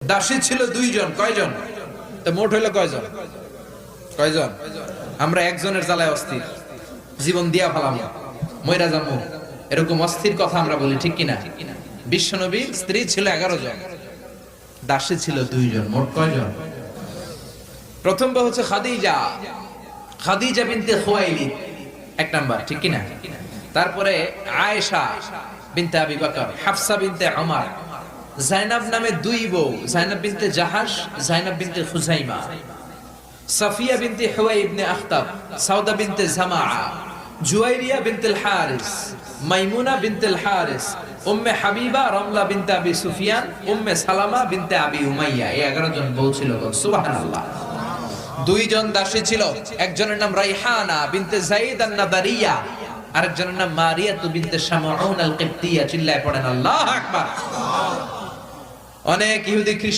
দাসী ছিল দুইজন। কয়জন? তো মোট হইলো কয়জন? কয়জন? আমরা একজনের জ্বালায় অস্থির, জীবন দিয়া ফেলাম, মইরা যাবো, এরকম অস্থির কথা আমরা বলি, ঠিক কিনা? বিশ্বনবীর স্ত্রী ছিল 11 জন, দাসী ছিল দুইজন। মোট কয়জন? প্রথম বউ হচ্ছে খাদিজা, খাদিজা বিনতে খুয়াইলিদ, এক নাম্বার, ঠিক কিনা? তারপরে আয়েশা বিনতে আবি বকর, হাফসা বিনতে ওমর, জাইনাব নামে দুই বউ, জাইনাব বিনতে জাহাশ, জাইনাব বিনতে খুজাইমা, সাফিয়া বিনতে হুয়াই ইবনে আখতাব, সাউদা বিনতে জামাআ, জুয়াইরিয়া বিনতে হারিস, মাইমুনা বিনতে হারিস, উম্মে হাবিবা রমলা বিনতে আবি সুফিয়ান, উম্মে সালামা বিনতে আবি উমাইয়া। এই 11 জন বউ ছিল। সুবহানাল্লাহ। দুইজন দাসী ছিল, একজনের নাম রাইহানা বিনতে যায়েদ আন-নাদারিয়া, আরেকজনের নাম মারিয়া বিনতে শামউন আল-কিবতিয়া। চিল্লায় পড়েন আল্লাহু আকবার। অনেক ইহুদি খ্রিস্টান